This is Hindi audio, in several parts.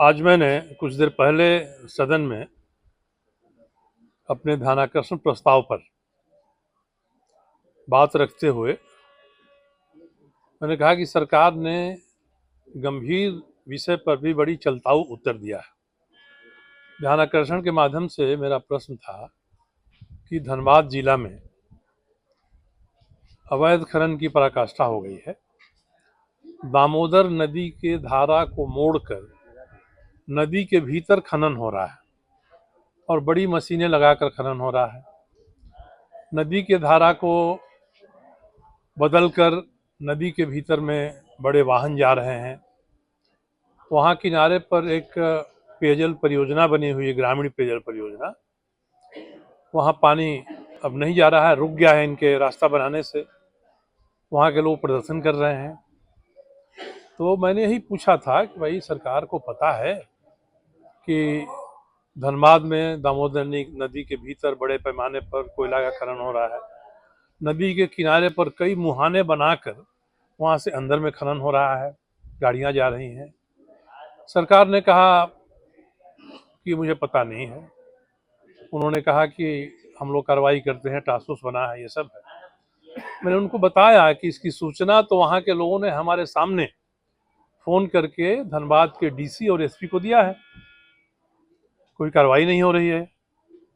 आज मैंने कुछ देर पहले सदन में अपने ध्यानाकर्षण प्रस्ताव पर बात रखते हुए मैंने कहा कि सरकार ने गंभीर विषय पर भी बड़ी चलताऊ उत्तर दिया है। ध्यानाकर्षण के माध्यम से मेरा प्रश्न था कि धनबाद जिला में अवैध खनन की पराकाष्ठा हो गई है। दामोदर नदी के धारा को मोड़कर नदी के भीतर खनन हो रहा है और बड़ी मशीनें लगाकर खनन हो रहा है। नदी के धारा को बदलकर नदी के भीतर में बड़े वाहन जा रहे हैं। वहाँ किनारे पर एक पेयजल परियोजना बनी हुई है, ग्रामीण पेयजल परियोजना। वहाँ पानी अब नहीं जा रहा है, रुक गया है इनके रास्ता बनाने से। वहाँ के लोग प्रदर्शन कर रहे हैं। तो मैंने यही पूछा था कि भाई सरकार को पता है कि धनबाद में दामोदर नदी के भीतर बड़े पैमाने पर कोयला का खनन हो रहा है। नदी के किनारे पर कई मुहाने बनाकर वहाँ से अंदर में खनन हो रहा है, गाड़ियाँ जा रही हैं। सरकार ने कहा कि मुझे पता नहीं है। उन्होंने कहा कि हम लोग कार्रवाई करते हैं, टास्क फोर्स बना है, ये सब है। मैंने उनको बताया कि इसकी सूचना तो वहाँ के लोगों ने हमारे सामने फ़ोन करके धनबाद के डीसी और एसपी को दिया है। कोई कार्रवाई नहीं हो रही है।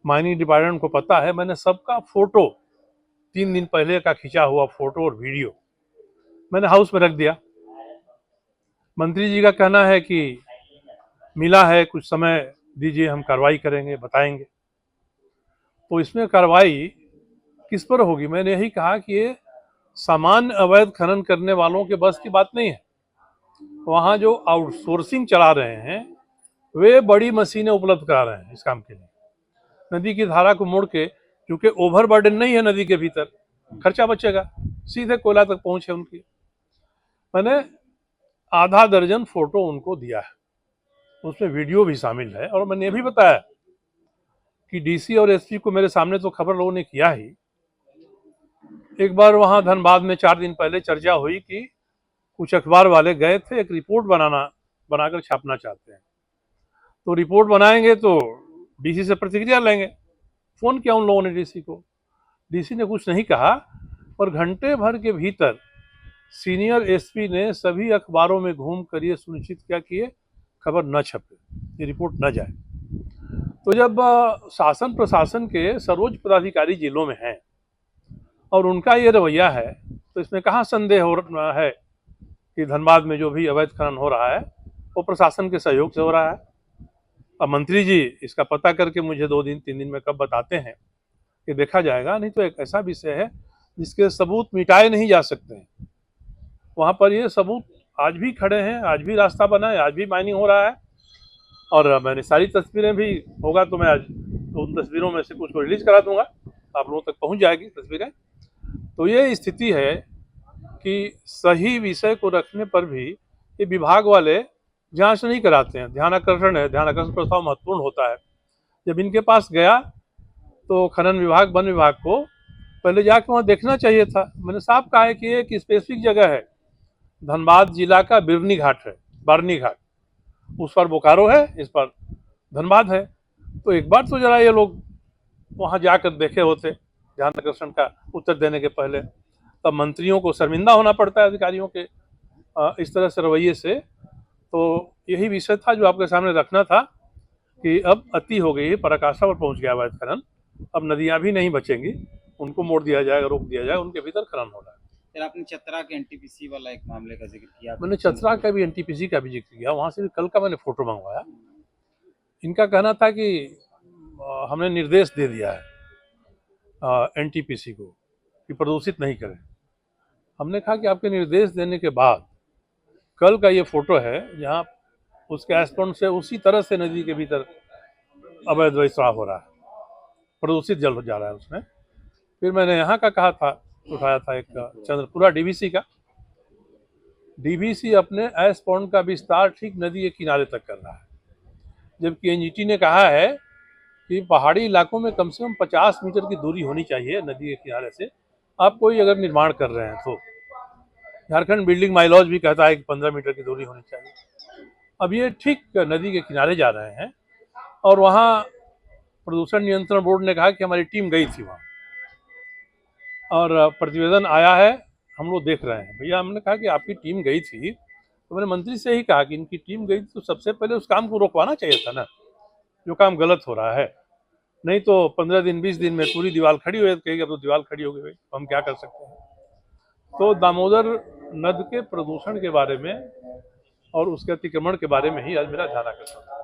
माइनिंग डिपार्टमेंट को पता है। मैंने सबका फोटो 3 दिन पहले का खींचा हुआ फोटो और वीडियो मैंने हाउस में रख दिया। मंत्री जी का कहना है कि मिला है, कुछ समय दीजिए, हम कार्रवाई करेंगे, बताएंगे। तो इसमें कार्रवाई किस पर होगी? मैंने यही कहा कि ये सामान्य अवैध खनन करने वालों के बस की बात नहीं है। वहाँ जो आउटसोर्सिंग चला रहे हैं वे बड़ी मशीनें उपलब्ध करा रहे हैं इस काम के लिए। नदी की धारा को मोड़ के, क्योंकि ओवरबर्डन नहीं है नदी के भीतर, खर्चा बचेगा, सीधे कोयला तक पहुंच है उनकी। मैंने आधा दर्जन फोटो उनको दिया है, उसमें वीडियो भी शामिल है। और मैंने ये भी बताया कि डीसी और एसपी को मेरे सामने तो खबर लोगों ने किया ही। एक बार वहां धनबाद में 4 दिन पहले चर्चा हुई कि कुछ अखबार वाले गए थे, एक रिपोर्ट बनाकर छापना चाहते हैं। तो रिपोर्ट बनाएंगे तो डीसी से प्रतिक्रिया लेंगे। फोन किया उन लोगों ने डीसी को, डीसी ने कुछ नहीं कहा। और घंटे भर के भीतर सीनियर एसपी ने सभी अखबारों में घूमकर ये सुनिश्चित किया कि ये खबर न छपे, ये रिपोर्ट न जाए। तो जब शासन प्रशासन के सर्वोच्च पदाधिकारी जिलों में हैं और उनका ये रवैया है, तो इसमें कहाँ संदेह हो रहा है कि धनबाद में जो भी अवैध खनन हो रहा है वो प्रशासन के सहयोग से हो रहा है। अब मंत्री जी इसका पता करके मुझे 2 दिन 3 दिन में कब बताते हैं कि देखा जाएगा। नहीं तो एक ऐसा विषय है जिसके सबूत मिटाए नहीं जा सकते हैं। वहाँ पर ये सबूत आज भी खड़े हैं, आज भी रास्ता बना है, आज भी माइनिंग हो रहा है। और मैंने सारी तस्वीरें भी, होगा तो मैं आज उन तस्वीरों में से कुछ को रिलीज करा दूंगा, आप लोगों तक पहुँच जाएगी तस्वीरें। तो ये स्थिति है कि सही विषय को रखने पर भी ये विभाग वाले जांच नहीं कराते हैं। ध्यानाकर्षण है, ध्यानाकर्षण प्रस्ताव महत्वपूर्ण होता है। जब इनके पास गया तो खनन विभाग, वन विभाग को पहले जाके वहाँ देखना चाहिए था। मैंने साफ कहा है कि एक स्पेसिफिक जगह है, धनबाद जिला का बिरनी घाट है, बारनी घाट, उस पर बोकारो है, इस पर धनबाद है। तो एक बार तो जरा ये लोग वहाँ जाकर देखे होते ध्यानाकर्षण का उत्तर देने के पहले। तब मंत्रियों को शर्मिंदा होना पड़ता है अधिकारियों के इस तरह से रवैये से। तो यही विषय था जो आपके सामने रखना था कि अब अति हो गई है, पराकाष्ठा पर पहुंच गया अवैध खनन। अब नदियां भी नहीं बचेंगी, उनको मोड़ दिया जाएगा, रोक दिया जाएगा, उनके भीतर खनन हो रहा है। फिर आपने चतरा के एनटीपीसी वाला एक मामले का जिक्र किया। मैंने चतरा का भी, एनटीपीसी का भी जिक्र किया। वहां से भी कल का मैंने फोटो मंगवाया। इनका कहना था कि हमने निर्देश दे दिया है एनटीपीसी को कि प्रदूषित नहीं करें। हमने कहा कि आपके निर्देश देने के बाद कल का ये फोटो है जहाँ उसके एस्पॉन्ड से उसी तरह से नदी के भीतर अवैध वैसराव हो रहा है, प्रदूषित जल जा रहा है उसमें। फिर मैंने यहाँ का कहा था, उठाया था एक चंद्रपुरा डीवीसी का। डीवीसी अपने एस्पॉन्ड का विस्तार ठीक नदी के किनारे तक कर रहा है, जबकि एनजीटी ने कहा है कि पहाड़ी इलाकों में कम से कम 50 मीटर की दूरी होनी चाहिए नदी के किनारे से, आप कोई अगर निर्माण कर रहे हैं तो। झारखंड बिल्डिंग माइलॉज भी कहता है कि 15 मीटर की दूरी होनी चाहिए। अब ये ठीक नदी के किनारे जा रहे हैं और वहाँ प्रदूषण नियंत्रण बोर्ड ने कहा कि हमारी टीम गई थी वहाँ और प्रतिवेदन आया है, हम लोग देख रहे हैं। भैया हमने कहा कि आपकी टीम गई थी, तो मैंने मंत्री से ही कहा कि इनकी टीम गई थी तो सबसे पहले उस काम को रोकवाना चाहिए था ना, जो काम गलत हो रहा है। नहीं तो 15 दिन 20 दिन में पूरी दीवार खड़ी हो कहेगी अब तो दीवार खड़ी हो गई भाई, तो हम क्या कर सकते हैं। तो दामोदर नद के प्रदूषण के बारे में और उसके अतिक्रमण के बारे में ही आज मेरा ध्यान आकर्षण था।